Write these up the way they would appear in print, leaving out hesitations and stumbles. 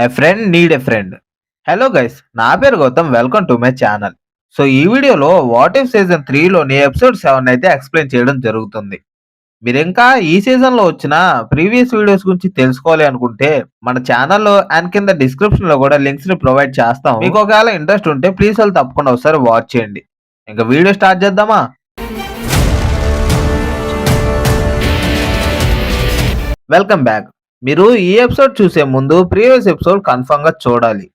A friend need a friend. Hello guys, నా పేరు Gautam. Welcome to my channel. So ఈ వీడియోలో వాట్ ఇఫ్ సీజన్ 3లోని ఎపిసోడ్ 7 అయితే ఎక్స్ప్లెయిన్ చేయడం జరుగుతుంది. మీరింకా ఈ సీజన్లో వచ్చిన ప్రీవియస్ వీడియోస్ గురించి తెలుసుకోవాలి అనుకుంటే మన ఛానల్లో అండ్ కింద డిస్క్రిప్షన్లో కూడా లింక్స్ ని ప్రొవైడ్ చేస్తాం. మీకు ఒకవేళ ఇంట్రెస్ట్ ఉంటే ప్లీజ్ వాళ్ళు తప్పకుండా ఒకసారి వాచ్ చేయండి. ఇంకా వీడియో స్టార్ట్ చేద్దామా? Welcome back. మీరు ఈ ఎపిసోడ్ చూసే ముందు ప్రీవియస్ ఎపిసోడ్ కన్ఫర్మ్ గా చూడాలి.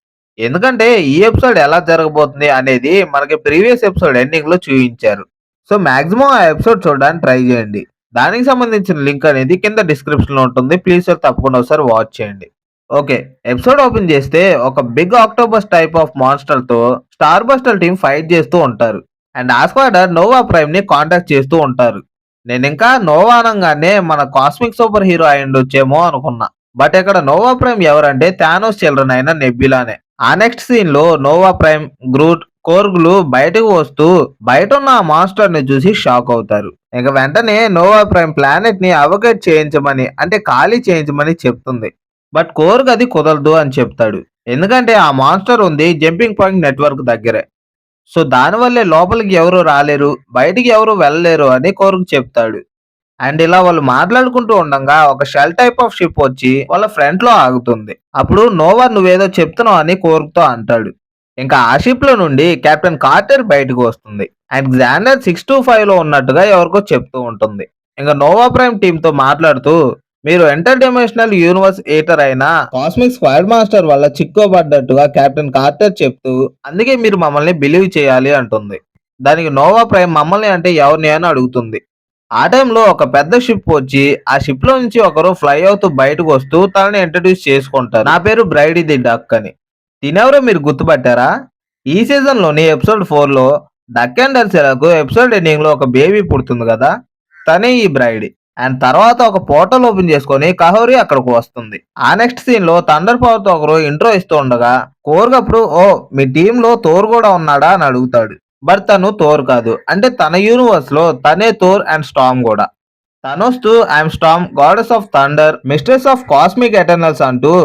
ఎందుకంటే ఈ ఎపిసోడ్ ఎలా జరగబోతుంది అనేది మనకి ప్రీవియస్ ఎపిసోడ్ ఎండింగ్ లో చూపించారు. సో మాక్సిమం ఆ ఎపిసోడ్ చూడడానికి ట్రై చేయండి. దానికి సంబంధించిన లింక్ అనేది కింద డిస్క్రిప్షన్ లో ఉంటుంది. ప్లీజ్ సార్ తప్పకుండా ఒకసారి వాచ్ చేయండి. ఓకే, ఎపిసోడ్ ఓపెన్ చేస్తే ఒక big octopus type of monster తో స్టార్ బస్టర్ టీం ఫైట్ చేస్తూ ఉంటారు. అండ్ ఆ స్క్వాడర్ నోవా ప్రైమ్ ని కాంటాక్ట్ చేస్తూ ఉంటారు. నేను ఇంకా నోవా అనగానే మన కాస్మిక్ సూపర్ హీరో అయ్యుండొచ్చేమో అనుకున్నా. బట్ ఇక్కడ నోవా ప్రైమ్ ఎవరంటే థానోస్ చిల్డ్రన్ అయిన నెబ్యులానే. ఆ నెక్స్ట్ సీన్ లో నోవా ప్రైమ్, గ్రూట్, కోర్గులు బయటకు వస్తూ బయట ఉన్న ఆ మాన్స్టర్ ని చూసి షాక్ అవుతారు. ఇక వెంటనే నోవా ప్రైమ్ ప్లానెట్ ని అవగేట్ చేయించమని, అంటే ఖాళీ చేయించమని చెప్తుంది. బట్ కోర్గ్ అది కుదరదు అని చెప్తాడు. ఎందుకంటే ఆ మాన్స్టర్ ఉంది జంపింగ్ పాయింట్ నెట్వర్క్ దగ్గరే. సో దానివల్లే లోపలికి ఎవరు రాలేరు, బయటికి ఎవరు వెళ్ళలేరు అని కోర్గ్ చెప్తాడు. అండ్ ఇలా వాళ్ళు మాట్లాడుకుంటూ ఉండగా ఒక షెల్ టైప్ ఆఫ్ షిప్ వచ్చి వాళ్ళ ఫ్రంట్ లో ఆగుతుంది. అప్పుడు నోవా నువ్వేదో చెప్తున్నావు అని కోర్గ్ తో అంటాడు. ఇంకా ఆ షిప్ లో నుండి కెప్టెన్ కార్టర్ బయటకు వస్తుంది. అండ్ గ్జాండర్ 625 లో ఉన్నట్టుగా ఎవరికో చెప్తూ ఉంటుంది. ఇంకా నోవా ప్రైమ్ టీమ్ తో మాట్లాడుతూ మీరు ఇంటర్ డైమెన్షనల్ యూనివర్స్ ఏటర్ అయిన కాస్మిక్ స్క్వాడ్ మాస్టర్ వల్ల చిక్కుబడ్డట్టుగా కెప్టెన్ కార్టర్ చెప్తూ అందుకే మీరు మమ్మల్ని బిలీవ్ చేయాలి అంటుంది. దానికి నోవా ప్రైమ్ మమ్మల్ని అంటే ఎవరిని అని అడుగుతుంది. ఆ టైంలో ఒక పెద్ద షిప్ వచ్చి ఆ షిప్ లో నుంచి ఒకరు ఫ్లై అవుతూ బయటకు వస్తూ తనని ఇంట్రడ్యూస్ చేసుకుంటారు. నా పేరు బ్రైడీ ది డక్ అని. తినెవరో మీరు గుర్తుపట్టారా? ఈ సీజన్ లోని ఎపిసోడ్ 4 లో డక్ అండ్ డర్సెలకు ఎపిసోడ్ ఎండింగ్ లో ఒక బేబీ పుడుతుంది కదా, తనే ఈ బ్రైడ్. అండ్ తర్వాత ఒక పోర్టల్ ఓపెన్ చేసుకొని కహోరి అక్కడికి వస్తుంది. ఆ నెక్స్ట్ సీన్ లో థండర్ పవర్ తో ఒకరు ఇంట్రో ఇస్తూ ఉండగా కోర్గప్పుడు ఓ మీ టీమ్ లో థోర్ కూడా ఉన్నాడా అని అడుగుతాడు. బట్ తను థోర్ కాదు, అంటే తన యూనివర్స్ లో తనే థోర్ అండ్ స్టామ్ కూడా. తనొస్తూ I'm Storm, goddess of thunder, mistress of cosmic eternals అంటూ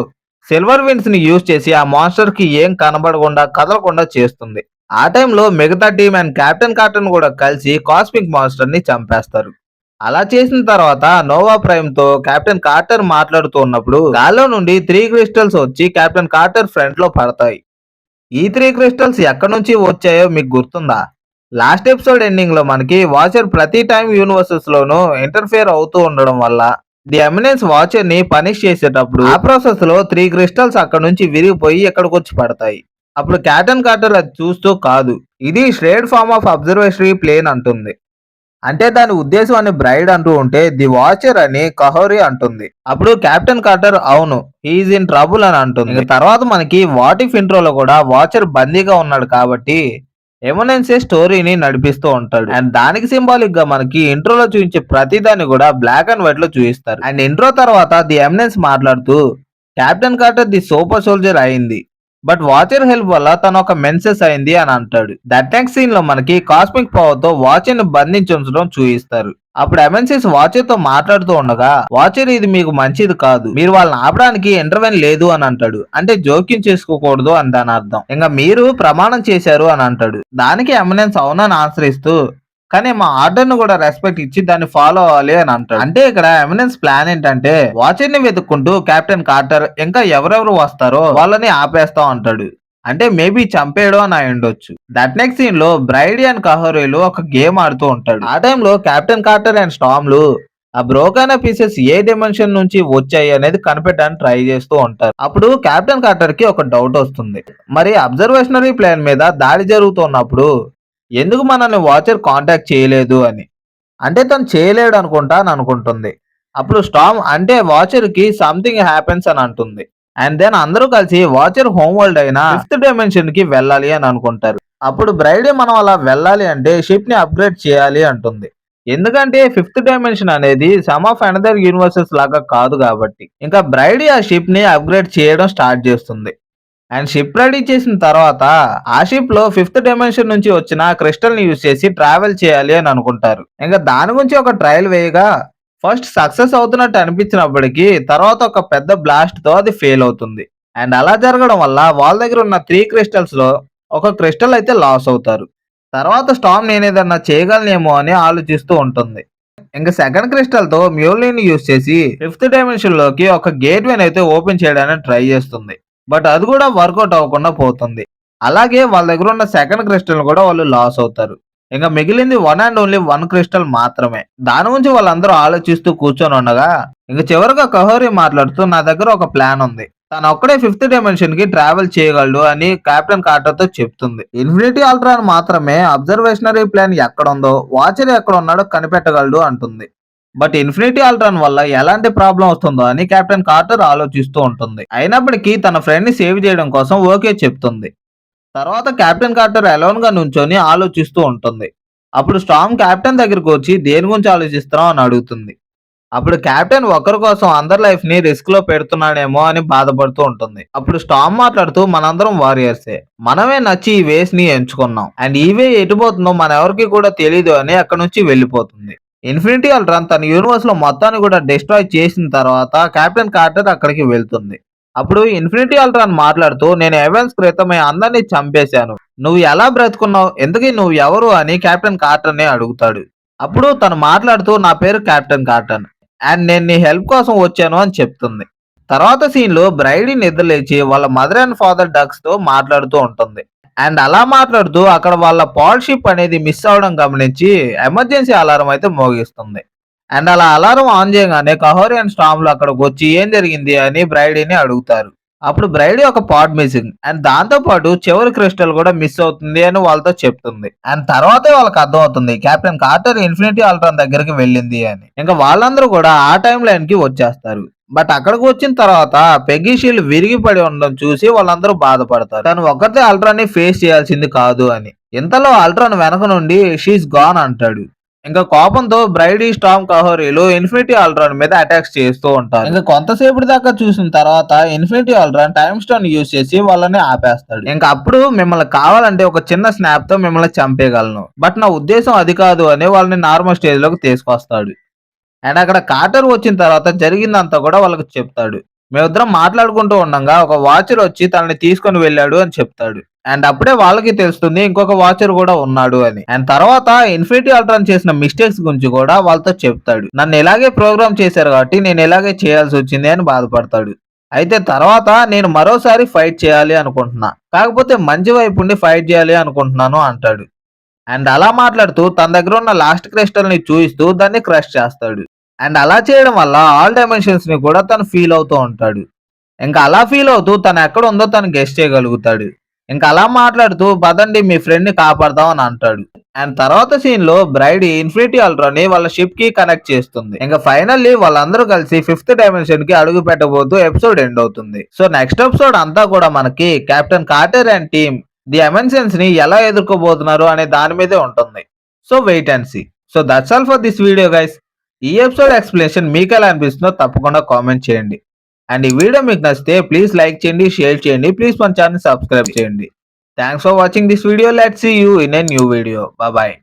సిల్వర్ విన్స్ ని యూజ్ చేసి ఆ మాన్స్టర్ కి ఏం కనబడకుండా కదలకుండా చేస్తుంది. ఆ టైంలో మిగతా టీం అండ్ కెప్టెన్ కార్టన్ కూడా కలిసి కాస్మిక్ మాన్స్టర్ ని చంపేస్తారు. అలా చేసిన తర్వాత నోవా ప్రైమ్ తో కెప్టెన్ కార్టర్ మాట్లాడుతూ ఉన్నప్పుడు గాల్లో నుండి 3 క్రిస్టల్స్ వచ్చి కెప్టెన్ కార్టర్ ఫ్రంట్ లో పడతాయి. ఈ 3 క్రిస్టల్స్ ఎక్కడి నుంచి వచ్చాయో మీకు గుర్తుందా? లాస్ట్ ఎపిసోడ్ ఎండింగ్ లో మనకి వాచర్ ప్రతి టైం యూనివర్సెస్ లోనూ ఇంటర్ఫియర్ అవుతూ ఉండడం వల్ల ది ఎమినెన్స్ వాచర్ ని పనిష్ చేసేటప్పుడు ఆ ప్రాసెస్ లో 3 క్రిస్టల్స్ అక్కడ నుంచి విరిగిపోయి ఇక్కడికి వచ్చి పడతాయి. అప్పుడు కెప్టెన్ కార్టర్ అది చూస్తూ కాదు, ఇది స్ట్రేట్ ఫార్మ్ ఆఫ్ అబ్జర్వేషనరీ ప్లేన్ అంటుంది. అంటే దాని ఉద్దేశం అని బ్రైడ్ అంటూ ఉంటే ది వాచర్ అని కహోరి అంటుంది. అప్పుడు కెప్టెన్ కార్టర్ అవును హీఈస్ ఇన్ ట్రబుల్ అని అంటుంది. ఇంకా తర్వాత మనకి వాట్ ఇఫ్ ఇంట్రోలో కూడా వాచర్ బందీగా ఉన్నాడు కాబట్టి ఎమోనెన్సే స్టోరీని నడిపిస్తూ ఉంటాడు. అండ్ దానికి సింబాలిక్ గా మనకి ఇంట్రోలో చూపించే ప్రతిదాన్ని కూడా బ్లాక్ అండ్ వైట్ లో చూపిస్తారు. అండ్ ఇంట్రో తర్వాత ది ఎమినెన్స్ మాట్లాడుతూ captain Carter the super soldier అయింది, బట్ వాచర్ హెల్ప్ వల్ల తను ఒక మెన్సెస్ అయింది అని అంటాడు. దట్ నెక్స్ట్ సీన్ లో మనకి కాస్మిక్ పవర్ తో వాచర్ ని బంధించి ఉంచడం చూపిస్తారు. అప్పుడు ఎమెన్సిస్ వాచర్ తో మాట్లాడుతూ ఉండగా వాచర్ ఇది మీకు మంచిది కాదు, మీరు వాళ్ళని ఆపడానికి ఇంటర్వెన్ లేదు అని అంటాడు. అంటే జోక్యం చేసుకోకూడదు అని దాని అర్థం. ఇంకా మీరు ప్రమాణం చేశారు అని అంటాడు. దానికి ఎమినెన్స్ అవునని ఆన్సర్ ఇస్తూ కానీ మా ఆర్డర్ ను కూడా రెస్పెక్ట్ ఇచ్చి దాన్ని ఫాలో అవ్వాలి అని అంటాడు. అంటే ఇక్కడ ఎమినెన్స్ ప్లాన్ ఏంటంటే వాచర్ ని వెతుక్కుంటూ కెప్టెన్ కార్టర్ ఇంకా ఎవరెవరు వస్తారో వాళ్ళని ఆపేస్తాం అంటాడు. అంటే మేబీ చంపేయడం అని అయి ఉండొచ్చు. దట్ నెక్స్ట్ సీన్ లో బ్రైడీ అండ్ కహోరీలు ఒక గేమ్ ఆడుతూ ఉంటాడు. ఆ టైంలో కెప్టెన్ కార్టర్ అండ్ స్టామ్లు ఆ బ్రోకన్ పీసెస్ ఏ డైమెన్షన్ నుంచి వచ్చాయి అనేది కనిపెట్టడానికి ట్రై చేస్తూ ఉంటారు. అప్పుడు కెప్టెన్ కార్టర్ కి ఒక డౌట్ వస్తుంది, మరి అబ్జర్వేషనరీ ప్లేన్ మీద దాడి జరుగుతున్నప్పుడు ఎందుకు మనల్ని వాచర్ కాంటాక్ట్ చేయలేదు అని. అంటే తను చేయలేడు అనుకుంటా అని అనుకుంటుంది. అప్పుడు స్టామ్ అంటే వాచర్ కి సంథింగ్ హ్యాపెన్స్ అని అంటుంది. అండ్ దెన్ అందరూ కలిసి వాచర్ హోమ్ వరల్డ్ అయిన 5th డైమెన్షన్ కి వెళ్ళాలి అని అనుకుంటారు. అప్పుడు బ్రైడే మనం అలా వెళ్ళాలి అంటే షిప్ ని అప్గ్రేడ్ చేయాలి అంటుంది. ఎందుకంటే 5th డైమెన్షన్ అనేది సమ్ ఆఫ్ అనదర్ యూనివర్సెస్ లాగా కాదు కాబట్టి. ఇంకా బ్రైడే ఆ షిప్ ని అప్గ్రేడ్ చేయడం స్టార్ట్ చేస్తుంది. అండ్ షిప్ రెడీ చేసిన తర్వాత ఆ షిప్ లో 5th డైమెన్షన్ నుంచి వచ్చిన క్రిస్టల్ ని యూజ్ చేసి ట్రావెల్ చేయాలి అని అనుకుంటారు. ఇంకా దాని గురించి ఒక ట్రయల్ వేయగా ఫస్ట్ సక్సెస్ అవుతున్నట్టు అనిపించినప్పటికీ తర్వాత ఒక పెద్ద బ్లాస్ట్ తో అది ఫెయిల్ అవుతుంది. అండ్ అలా జరగడం వల్ల వాళ్ళ దగ్గర ఉన్న 3 క్రిస్టల్స్ లో ఒక క్రిస్టల్ అయితే లాస్ అవుతారు. తర్వాత స్టార్మ్ నేనేదన్నా చేయగలనేమో అని ఆలోచిస్తూ ఉంటుంది. ఇంక సెకండ్ క్రిస్టల్ తో మ్యూలిని యూజ్ చేసి ఫిఫ్త్ డైమెన్షన్ లోకి ఒక గేట్ వేని అయితే ఓపెన్ చేయడానికి ట్రై చేస్తుంది. బట్ అది కూడా వర్కౌట్ అవ్వకుండా పోతుంది. అలాగే వాళ్ళ దగ్గర ఉన్న సెకండ్ క్రిస్టల్ కూడా వాళ్ళు లాస్ అవుతారు. ఇంక మిగిలింది one and only one crystal మాత్రమే. దాని గురించి వాళ్ళందరూ ఆలోచిస్తూ కూర్చొని ఉండగా ఇంక చివరిగా కహోరి మాట్లాడుతూ నా దగ్గర ఒక ప్లాన్ ఉంది. తను ఒక్కడే ఫిఫ్త్ డైమెన్షన్ కి ట్రావెల్ చేయగలడు అని కెప్టెన్ కార్టర్ తో చెప్తుంది. ఇన్ఫినిటీ అల్ట్రాన్ మాత్రమే అబ్జర్వేషనరీ ప్లాన్ ఎక్కడుందో వాచర్ ఎక్కడ ఉన్నాడో కనిపెట్టగలడు అంటుంది. బట్ ఇన్ఫినిటీ అల్ట్రాన్ వల్ల ఎలాంటి ప్రాబ్లం వస్తుందో అని కెప్టెన్ కార్టర్ ఆలోచిస్తూ ఉంటుంది. అయినప్పటికీ తన ఫ్రెండ్ ని సేవ్ చేయడం కోసం ఓకే చెప్తుంది. తర్వాత కెప్టెన్ కార్టర్ అలోన్ గా నుంచొని ఆలోచిస్తూ ఉంటుంది. అప్పుడు స్టార్మ్ కెప్టెన్ దగ్గరికి వచ్చి దేని గురించి ఆలోచిస్తున్నావు అని అడుగుతుంది. అప్పుడు కెప్టెన్ ఒకరి కోసం అందరి లైఫ్ ని రిస్క్ లో పెడుతున్నాడేమో అని బాధపడుతూ ఉంటుంది. అప్పుడు స్టార్మ్ మాట్లాడుతూ మనందరం వారియర్సే, మనమే నచ్చి ఈ వేస్ ని ఎంచుకున్నాం అండ్ ఈ వే ఎటుపోతుందో మన ఎవరికి కూడా తెలీదు అని అక్కడ నుంచి వెళ్ళిపోతుంది. ఇన్ఫినిటీ అల్ట్రాన్ తన యూనివర్స్ లో మొత్తాన్ని కూడా డిస్ట్రాయ్ చేసిన తర్వాత కెప్టెన్ కార్టర్ అక్కడికి వెళ్తుంది. అప్పుడు ఇన్ఫినిటీ అల్ట్రాన్ మాట్లాడుతూ నేను ఎవెన్స్ క్రితమే అందరినీ చంపేశాను, నువ్వు ఎలా బ్రతుకున్నావు, ఎందుకు నువ్వు ఎవరు అని కెప్టెన్ కార్టర్ ని అడుగుతాడు. అప్పుడు తను మాట్లాడుతూ నా పేరు కెప్టెన్ కార్టర్ అండ్ నేను నీ హెల్ప్ కోసం వచ్చాను అని చెప్తుంది. తర్వాత సీన్ లో బ్రైడీ నిద్రలేచి వాళ్ళ మదర్ అండ్ ఫాదర్ డక్స్ తో మాట్లాడుతూ ఉంటుంది. అండ్ అలా మాట్లాడుతూ అక్కడ వాళ్ళ పాడ్ షిప్ అనేది మిస్ అవడం గమనించి ఎమర్జెన్సీ అలారం అయితే మోగిస్తుంది. అండ్ అలా అలారం ఆన్ చేయగానే కహోరి అండ్ స్టామ్ లో అక్కడికి వచ్చి ఏం జరిగింది అని బ్రైడీని అడుగుతారు. అప్పుడు బ్రైడీ ఒక పాడ్ మిస్సింగ్ అండ్ దాంతో పాటు చివరి క్రిస్టల్ కూడా మిస్ అవుతుంది అని వాళ్ళతో చెప్తుంది. అండ్ తర్వాతే వాళ్ళకి అర్థం అవుతుంది కెప్టెన్ కార్టర్ ఇన్ఫినిటీ అల్ట్రాన్ దగ్గరికి వెళ్ళింది అని. ఇంకా వాళ్ళందరూ కూడా ఆ టైం లైన్ కి వచ్చేస్తారు. బట్ అక్కడికి వచ్చిన తర్వాత పెగ్గీ షీల్డ్ విరిగి పడి ఉండడం చూసి వాళ్ళందరూ బాధపడతారు. తను ఒక్కతే అల్ట్రాని ఫేస్ చేయాల్సింది కాదు అని. ఇంతలో అల్ట్రాన్ వెనక నుండి షీస్ గాన్ అంటాడు. ఇంకా కోపంతో బ్రైడీ స్టామ్ కహోరీలు ఇన్ఫినిటీ అల్ట్రాన్ మీద అటాక్స్ చేస్తూ ఉంటారు. ఇంకా కొంతసేపటి దాకా చూసిన తర్వాత infinity Ultron time stone use చేసి వాళ్ళని ఆపేస్తాడు. ఇంకా అప్పుడు మిమ్మల్ని కావాలంటే ఒక చిన్న స్నాప్ తో మిమ్మల్ని చంపేయగలను, బట్ నా ఉద్దేశం అది కాదు అని వాళ్ళని నార్మల్ స్టేజ్ లోకి తీసుకొస్తాడు. అండ్ అక్కడ కార్టర్ వచ్చిన తర్వాత జరిగిందంతా కూడా వాళ్ళకి చెప్తాడు. మేమిద్దరం మాట్లాడుకుంటూ ఉండగా ఒక వాచర్ వచ్చి తనని తీసుకొని వెళ్ళాడు అని చెప్తాడు. అండ్ అప్పుడే వాళ్ళకి తెలుస్తుంది ఇంకొక వాచర్ కూడా ఉన్నాడు అని. అండ్ తర్వాత ఇన్ఫినిటీ అల్ట్రాన్ చేసిన మిస్టేక్స్ గురించి కూడా వాళ్ళతో చెప్తాడు. నన్ను ఇలాగే ప్రోగ్రామ్ చేశారు కాబట్టి నేను ఇలాగే చేయాల్సి వచ్చింది అని బాధపడతాడు. అయితే తర్వాత నేను మరోసారి ఫైట్ చేయాలి అనుకుంటున్నా, కాకపోతే మంచి వైపు ఉండి ఫైట్ చేయాలి అనుకుంటున్నాను అంటాడు. అండ్ అలా మాట్లాడుతూ తన దగ్గర ఉన్న లాస్ట్ క్రిస్టల్ ని చూపిస్తూ దాన్ని క్రష్ చేస్తాడు. అండ్ అలా చేయడం వల్ల ఆల్ డైమెన్షన్స్ ని కూడా తను ఫీల్ అవుతూ ఉంటాడు. ఇంకా అలా ఫీల్ అవుతూ తను ఎక్కడ ఉందో తను గెస్ట్ చేయగలుగుతాడు. ఇంకా అలా మాట్లాడుతూ పదండి మీ ఫ్రెండ్ ని కాపాడదాం అని అంటాడు. అండ్ తర్వాత సీన్ లో బ్రైడీ ఇన్ఫినిటీ అల్ట్రాని వాళ్ళ షిప్ కి కనెక్ట్ చేస్తుంది. ఇంకా ఫైనల్లీ వాళ్ళందరూ కలిసి ఫిఫ్త్ డైమెన్షన్ కి అడుగు పెట్టబోతూ ఎపిసోడ్ ఎండ్ అవుతుంది. సో నెక్స్ట్ ఎపిసోడ్ అంతా కూడా మనకి captain Carter and team the dimensions ని ఎలా ఎదుర్కోబోతున్నారు అనే దాని మీదే ఉంటుంది. So wait and see. So that's all for this video guys. ఈ ఎపిసోడ్ ఎక్స్ప్లెనేషన్ మీకు ఎలా అనిపిస్తుందో తప్పకుండా కామెంట్ చేయండి. అండ్ ఈ వీడియో మీకు నచ్చితే ప్లీజ్ లైక్ చేయండి, షేర్ చేయండి, ప్లీజ్ మన ఛానల్ సబ్స్క్రైబ్ చేయండి. Thanks for watching this video. Let's see you in a new video. Bye.